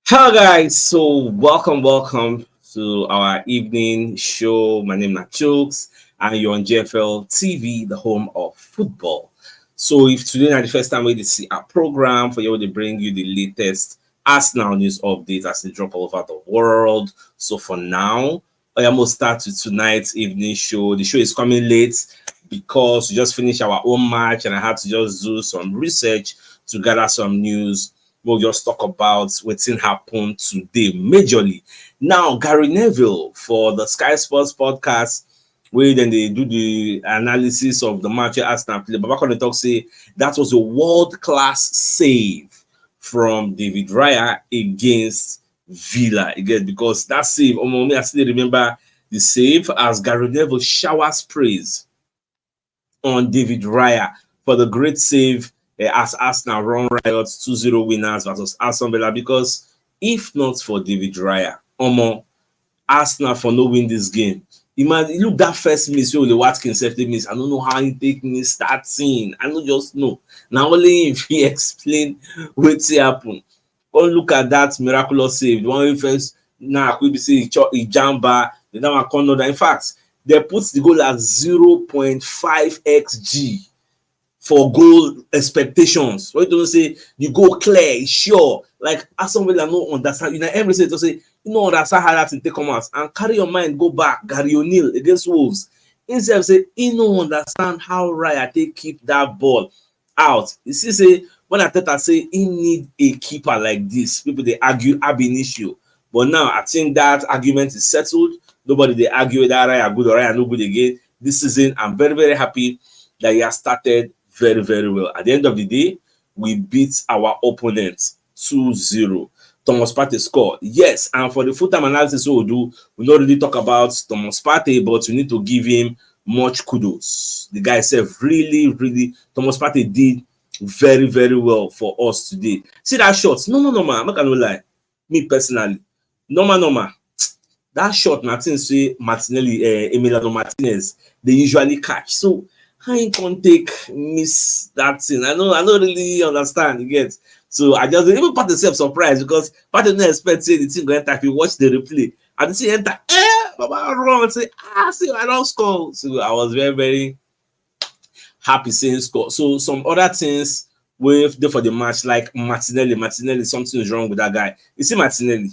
Hello guys, so welcome to our evening show. My name is CHUKS and you're on JFL TV, the home of football. So if today is the first time we see our program for you to bring you the latest Arsenal news updates as they drop all over the world. So for now, I almost start with tonight's evening show. The show is coming late because we just finished our own match and I had to just do some research to gather some news. We'll just talk about what's happened today majorly. Now, Gary Neville for the Sky Sports podcast, where then they do the analysis of the match Arsenal play. But back on the talk, say that was a world-class save from David Raya against Villa again, because that save, I still remember the save as Gary Neville showers praise on David Raya for the great save as Arsenal run riots 2-0 winners versus Aston Villa, because if not for David Raya, Arsenal for no win this game. Imagine, look that first miss where the Watkins safety miss. I don't know how he take me starting. I don't just know. Now only if he explain what's happen. Come look at that miraculous save. The one first now could be say he jamba. The now I can't know that. In fact, they put the goal at 0.5 xg for goal expectations. Why don't say you go clear, sure? Like Aston Villa no understand. You know, every say to say you know understand how that thing take come out and carry your mind go back. Gary O'Neill against Wolves. Instead of say he no understand how Raya take keep that ball out. You see, say when Arteta say he need a keeper like this, people they argue ab initio. But now I think that argument is settled. Nobody they argue that Raya good or Raya no good again. This season, I'm very, very happy that he has started very, very well. At the end of the day, we beat our opponents 2-0. Thomas Partey scored. Yes, and for the full-time analysis we'll do, we not really talk about Thomas Partey, but we need to give him much kudos. The guy said really, Thomas Partey did very, very well for us today. See that shot? No, man. I'm not gonna lie. Me personally. No. That shot, Martin say Martinelli, Emiliano Martinez, they usually catch. So I can't miss that thing. I don't really understand. You get, so I just even part myself surprised because part of the expect say the thing go enter. If you watch the replay and the thing enter, Baba wrong and say see I don't score. So I was very, very happy saying score. So some other things with for the match like Martinelli, something is wrong with that guy. You see Martinelli,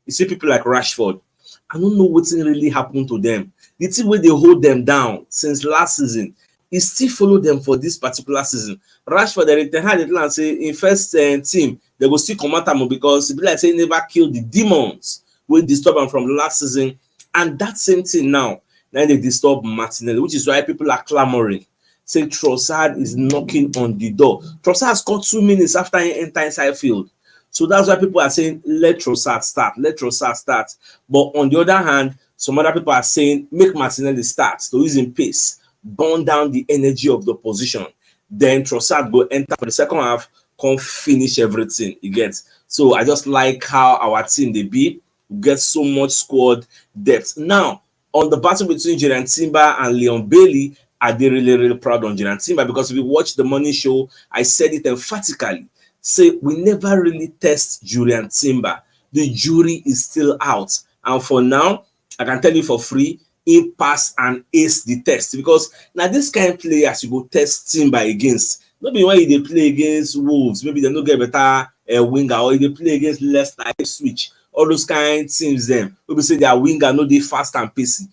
you see people like Rashford. I don't know what's really happened to them. The thing where they hold them down since last season. He still follow them for this particular season. Rashford, they had it and say in first team, they will still come at him because it be like say never killed the demons will disturb him from last season. And that same thing now they disturb Martinelli, which is why people are clamoring. Say Trossard is knocking on the door. Trossard scored 2 minutes after he entered inside field. So that's why people are saying let Trossard start. But on the other hand, some other people are saying make Martinelli start to use in pace. Burn down the energy of the opposition. Then Trossard go enter for the second half, come finish everything. You get. So I just like how our team they be. We get so much squad depth. Now, on the battle between Julian Timber and Leon Bailey, are they really proud on Julian Timber? Because if you watch the morning show, I said it emphatically. Say we never really test Julian Timber. The jury is still out. And for now, I can tell you for free, he pass and ace the test, because now this kind of players you go test Timber against. Not be when they play against Wolves, maybe they don't get better winger, or they play against Leicester switch. All those kind of teams, them we say their winger no they fast and pacey.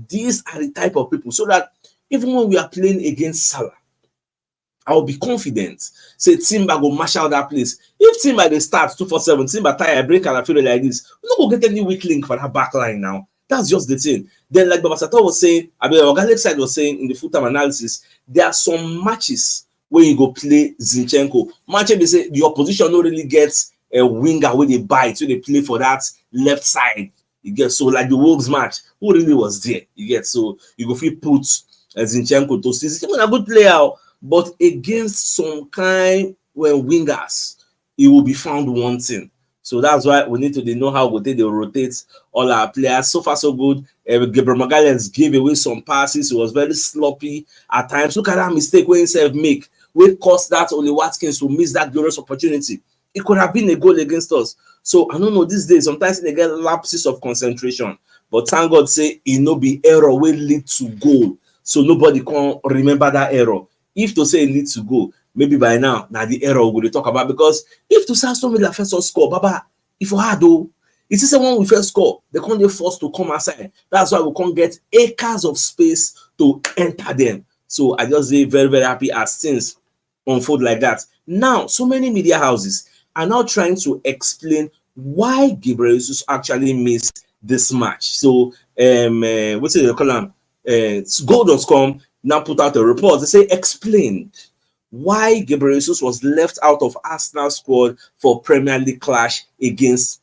These are the type of people, so that even when we are playing against Salah, I will be confident. Say Timber go mash out that place. If Timber they start 2-4-7, Timber tire break and I feel like this, we not go get any weak link for that back line now. That's just the thing. Then, like Babasato was saying, Organic side was saying in the full-time analysis, there are some matches where you go play Zinchenko. Matches they say the opposition don't really get a winger where they bite, so they play for that left side. You get, so like the Wolves match, who really was there? You get, so you go feel put Zinchenko to see Zinchenko a good player, but against some kind when wingers, he will be found wanting. So that's why we need to know how they rotate all our players. So far, so good. Gabriel Magalhaes gave away some passes. He was very sloppy at times. Look at that mistake where himself make. We caused that only Watkins to miss that glorious opportunity. It could have been a goal against us. So I don't know, these days sometimes they get lapses of concentration, but thank God say e no be error wey lead to goal, so nobody can remember that error. If to say e lead to goal, maybe by now na the error we go dey talk about, because if to say Aston Villa first score, baba, e for hard o. You see, say when we first score, they can't get forced to come outside. That's why we can't get acres of space to enter them. So I just say very, very happy as things unfold like that. Now, so many media houses are now trying to explain why Gabriel Jesus actually missed this match. So, what's it they call them? Goal.com now put out a report. They say explained why Gabriel Jesus was left out of Arsenal squad for Premier League clash against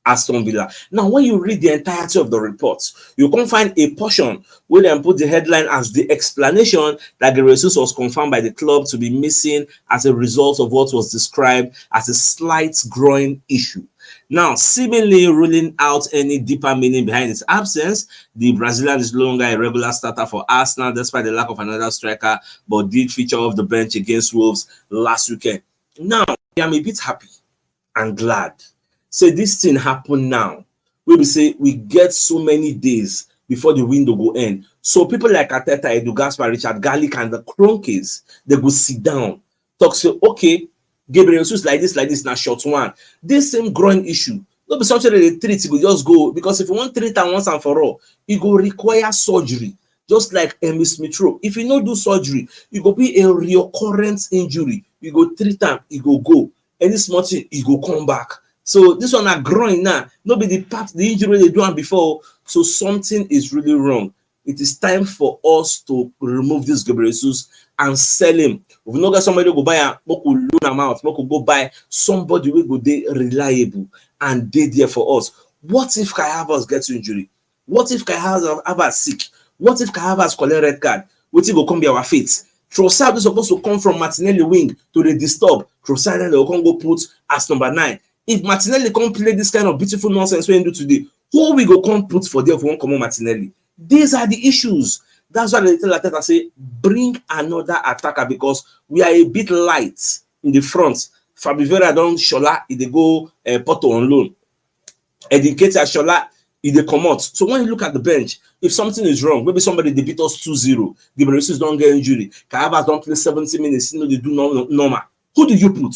Aston Villa. Now, when you read the entirety of the report, you can find a portion where they put the headline as the explanation that Gabriel Jesus was confirmed by the club to be missing as a result of what was described as a slight groin issue. Now, seemingly ruling out any deeper meaning behind his absence, the Brazilian is no longer a regular starter for Arsenal despite the lack of another striker, but did feature off the bench against Wolves last weekend. Now, I am a bit happy and glad. Say this thing happen now. We say we get so many days before the window go end. So people like Arteta, Edu Gaspar, Richard Garlic, and the Kroenkes, they go sit down, talk, say, okay, Gabriel Jesus like this, now short one. This same groin issue, not be something that they treat, it will just go, because if you want to treat it once and for all, it will require surgery. Just like Emil Smith Rowe. If you don't do surgery, it will be a recurrent injury. You go treat time, it go. Any small thing, it go come back. So this one are growing now. Nobody part the injury they do one before. So something is really wrong. It is time for us to remove this Gabriel Jesus and sell him. If we not get somebody go buy a loan amount, go buy somebody will go there reliable and they there for us. What if Kai Havertz gets injury? What if Kai Havertz sick? What if Kai Havertz collect red card? What if go come be our fate? Trossard is supposed to come from Martinelli wing to the disturb. Trossard and they will come go put as number 9. If Martinelli can't play this kind of beautiful nonsense we do today, who we go come put for there if we won't come on Martinelli? These are the issues. That's why they tell Arteta say, bring another attacker, because we are a bit light in the front. Fabio Vieira don Shola, they go Porto on loan. Educated Shola, they come out. So when you look at the bench, if something is wrong, maybe somebody they beat us 2-0, Gabriel Jesus don't get injury, Kai Havertz don't play 70 minutes, they do normal. Who did you put?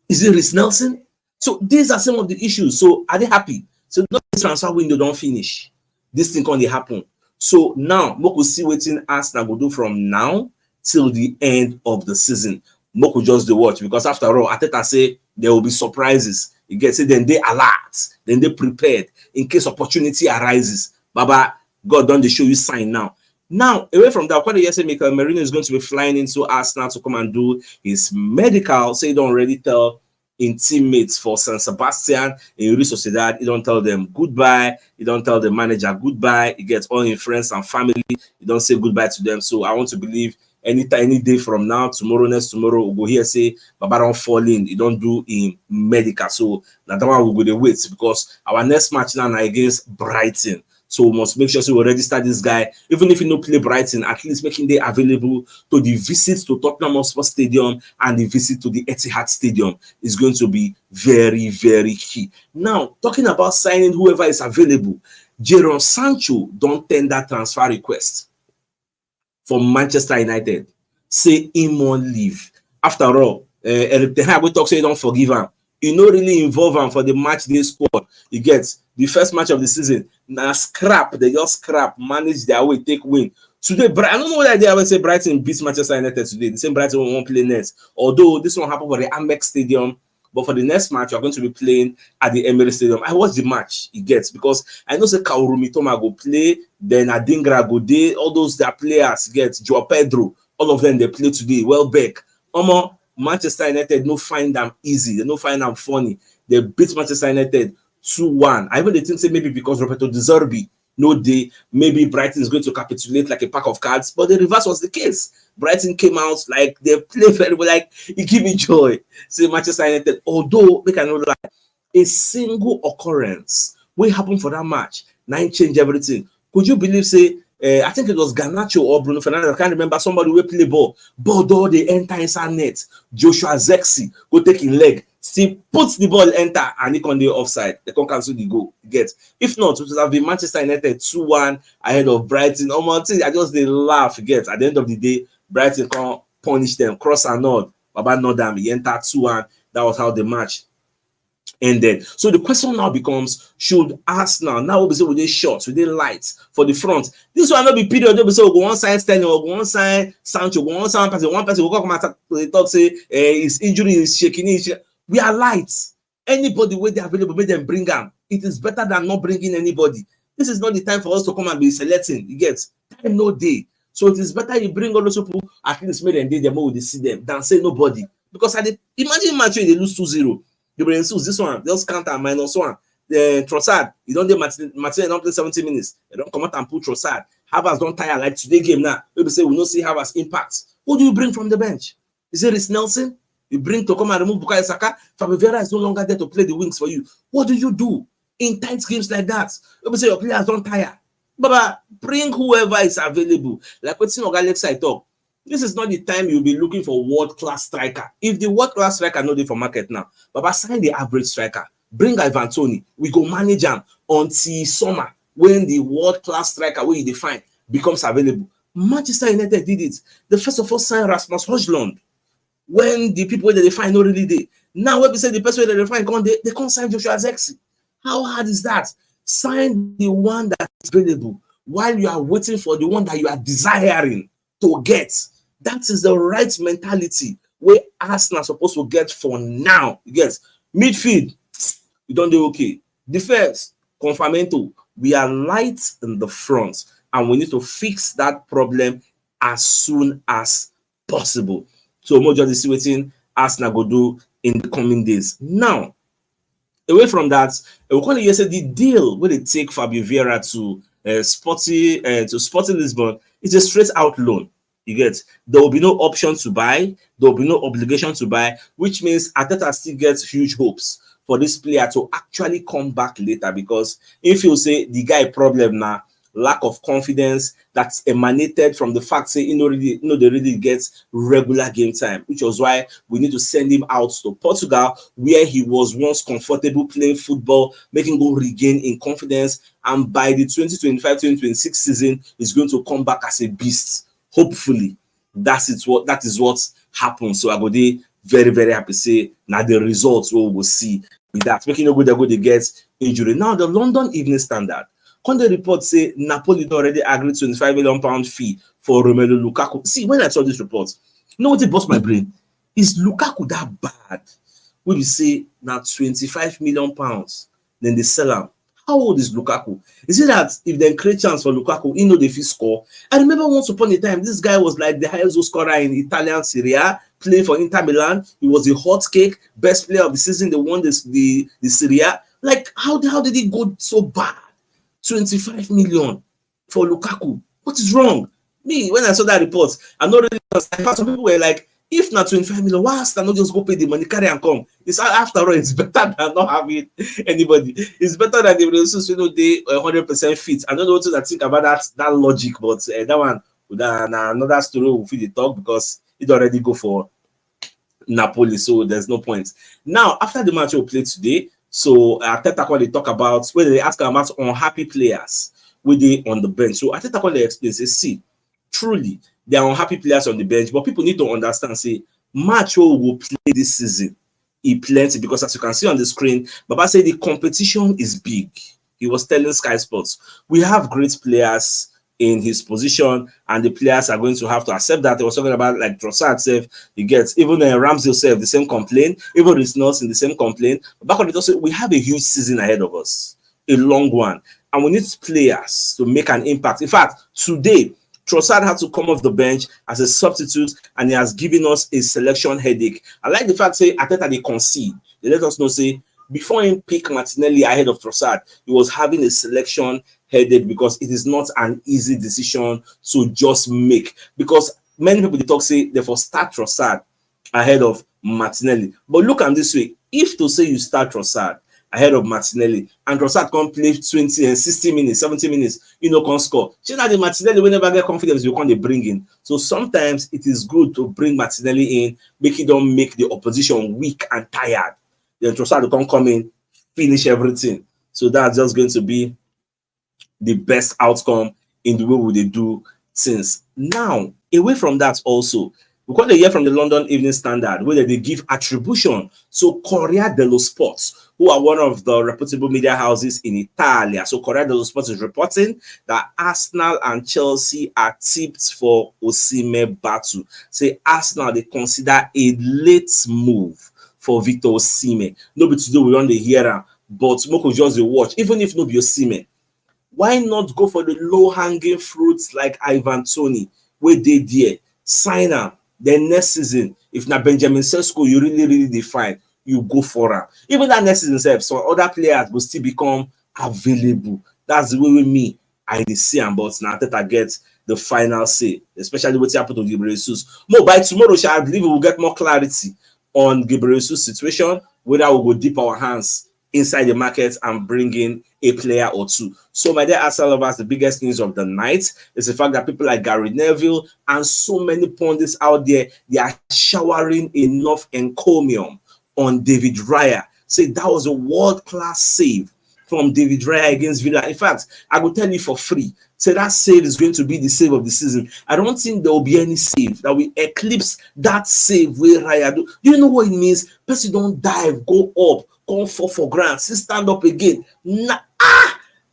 Is it Rhys Nelson? So these are some of the issues. So are they happy? So not the transfer window don't finish. This thing can happen. So now Moko see what Arsenal will do from now till the end of the season. Moko just the watch, because after all, Arteta say there will be surprises. You get it, then they alert, then they prepared in case opportunity arises. Baba, God done the show you sign now. Now, away from that, what yesterday, Mikel Merino is going to be flying into Arsenal to come and do his medical. So he don't already tell in teammates for San Sebastian in Real Sociedad. He don't tell them goodbye. He don't tell the manager goodbye. He gets all his friends and family. He don't say goodbye to them. So I want to believe any day from now, tomorrow, next tomorrow, we'll go here say Baba don't fall in. He don't do in medical. So that one we'll go to wait, because our next match now against Brighton. So we must make sure we register this guy, even if he no play Brighton, at least making them available to the visit to Tottenham Hotspur Stadium and the visit to the Etihad Stadium is going to be very, very key. Now, talking about signing whoever is available, Jadon Sancho don't tender transfer request from Manchester United. Say him won't leave. After all, Eric Ten Hag we talk say don't forgive him. You no really involve him for the match day squad. He gets the first match of the season. Now scrap, they just scrap, manage their way, take win. Today, I don't know whether they ever say Brighton beats Manchester United today. The same Brighton won't play next. Although this one happened for the Amex Stadium, but for the next match, you're going to be playing at the Emirates Stadium. I watched the match, it gets, because I know say Kaoru Mitoma go play, then Adingra go there, all those their players get Joao Pedro, all of them they play today. Welbeck, Manchester United no find them easy, they no find them funny. They beat Manchester United 2-1. I even think say maybe because Roberto De Zerbi no day, maybe Brighton is going to capitulate like a pack of cards, but the reverse was the case. Brighton came out like they play very well, like it give me joy. Say Manchester United, although they cannot lie, a single occurrence will happen for that match, 9 change everything. Could you believe say I think it was Garnacho or Bruno Fernandes. I can't remember. Somebody will play ball. Ball they enter inside net. Joshua Zexi go take in leg. Still puts the ball enter and he can do offside. They can cancel the goal. Get. If not, it would have been Manchester United 2-1 ahead of Brighton. I just they laugh. Get. At the end of the day, Brighton can punish them. Cross and nod. Baba Nodam. He entered 2-1. That was how the match ended. So the question now becomes, should Arsenal now be with these shots, with these lights for the front? This will not be period. They'll be say, go one side Sterling, or go one side Sancho, go one side one person will come and talk, say his injury is shaking. We are lights. Anybody where they're available, make them bring them. It is better than not bringing anybody. This is not the time for us to come and be selecting. You get time, no day. So it is better you bring all those people, at least make them day them will see them than say nobody. Because imagine match they lose 2-0. Gabriel Jesus, this one, just counter -1. The Trossard, you don't do Martinez don't play 70 minutes. They don't come out and put Trossard. Havertz don't tire like today game now. People say we don't see Havertz impact. Who do you bring from the bench? Is it Reece Nelson? You bring to come and remove Bukayo Saka. Fabio Vieira is no longer there to play the wings for you. What do you do in tight games like that? People say your players don't tire. Baba, bring whoever is available. Like what Alex I talk. This is not the time you'll be looking for world-class striker. If the world-class striker not there for market now, Baba sign the average striker. Bring Ivan Toney. We go manage him until summer when the world-class striker where you define becomes available. Manchester United did it. They first of all signed Rasmus Højlund when the people that they find not really there. Now when we say the person that they find they can't sign Joshua Zexi. How hard is that? Sign the one that is available while you are waiting for the one that you are desiring to get. That is the right mentality where Arsenal are supposed to get for now. Yes, midfield, we don't do okay. Defense, confirmento. We are light in the front, and we need to fix that problem as soon as possible. So more just waiting Arsenal go do in the coming days. Now, away from that, we call it yesterday the deal where they take Fabio Vieira to Sporting Lisbon is a straight out loan. You get, there will be no option to buy, there will be no obligation to buy, which means Arteta still gets huge hopes for this player to actually come back later. Because if you say the guy problem now, lack of confidence that's emanated from the fact say they really get regular game time, which was why we need to send him out to Portugal, where he was once comfortable playing football, making go regain in confidence, and by the 2025-2026 season, he's going to come back as a beast. Hopefully, that is what happens. So I go there very, very happy say now the results we will see with that. Making no good, they get injury. Now the London Evening Standard, when the report say Napoli already agreed £25 million fee for Romelu Lukaku. See, when I saw this report, you know what it bust my brain? Is Lukaku that bad? We will say now £25 million, then they sell him. How old is Lukaku? Is it that if they create chance for Lukaku, he know they fit score? I remember once upon a time, this guy was like the highest scorer in Italian Serie A, playing for Inter Milan. He was the hot cake, best player of the season. They won the Serie A. Like, how did he go so bad? 25 million for Lukaku. What is wrong? Me, when I saw that report, I'm not really. Some people were like, if not 25 million, why else not just go pay the money, carry and come? It's after all, it's better than not having anybody. It's better than the Jesus, they 100% fit. I don't know what to think about that logic, but that one, another story will fit the talk because it already go for Napoli, so there's no point. Now, after the match we'll play today, so Arteta when they talk about when they ask about unhappy players with they on the bench. So Arteta when they explain, say, see, truly there are unhappy players on the bench, but people need to understand, say, match we will play this season, plenty, because as you can see on the screen, Baba said the competition is big. He was telling Sky Sports, we have great players in his position, and the players are going to have to accept that. They was talking about like Trossard self, he gets even Ramsey self the same complaint, even Reece Nelson the same complaint. Back on it also, we have a huge season ahead of us, a long one, and we need players to make an impact. In fact, today Trossard had to come off the bench as a substitute, and he has given us a selection headache. I like the fact say Arteta they concede. They let us know say before him pick Martinelli ahead of Trossard, he was having a selection headache because it is not an easy decision to just make. Because many people they talk say therefore start Trossard ahead of Martinelli. But look at this way: if to say you start Trossard ahead of Martinelli, and Trossard come play 20 and 60 minutes, 70 minutes, can score. See now the Martinelli will never get confidence, you can't bring in. So sometimes it is good to bring Martinelli in, make it don't make the opposition weak and tired. Then Trossard will come in, finish everything. So that's just going to be the best outcome in the way we they do things. Now, away from that also, we got a hear from the London Evening Standard where they give attribution to Corriere dello Sport, who are one of the reputable media houses in Italy. So Corriere dello Sport is reporting that Arsenal and Chelsea are tipped for Osimhen battle. Say Arsenal, they consider a late move for Victor Osimhen. Nobody today we on the hearer, but Moko just the watch, even if no be Osimhen. Why not go for the low-hanging fruits like Ivan Toney, where they there, sign am, then next season, if na Benjamin Sesko you really define, you go for am. Even that next season sef, some other players will still become available. That's the way with me, I see am, but na Arteta get the final say, especially wetin happen to Gabriel Jesus. More by tomorrow, I believe we will get more clarity on Gabriel Jesus situation, whether we will dip our hands inside the market and bring in a player or two. So, my dear Arsenal lovers, the biggest news of the night is the fact that people like Gary Neville and so many pundits out there, they are showering enough encomium on David Raya. Say that was a world-class save from David Raya against Villa. In fact, I will tell you for free. Say that save is going to be the save of the season. I don't think there will be any save that will eclipse that save where Raya do. Do you know what it means? Person don't dive, go up, come for ground, still stand up again.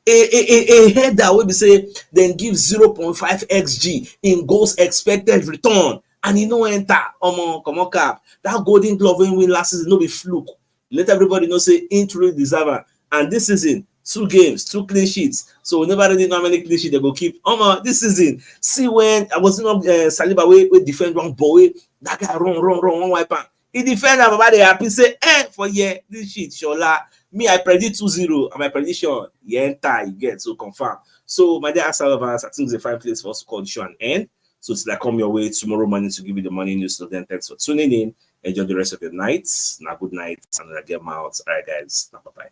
A header will be say then give 0.5 xg in goals expected return, and he no enter. Come on cap. That golden glove when win last season no be fluke. Let everybody know say he truly deserve it. And this season 2 games, 2 clean sheets. So we never really know how many clean sheets they go keep. This season, see when I was not Saliba we defend one boy, that guy run one wipe. He defend about the happy say for this shit shola. Me I predict 2-0 and my prediction enter you get so confirm. So my dear Arsenal lovers, I think it's a fine place for us to call the show an end. So till I come your way tomorrow morning to give you the morning news. So then thanks for tuning in. Enjoy the rest of your night. Now good night and get out. All right guys. Bye bye.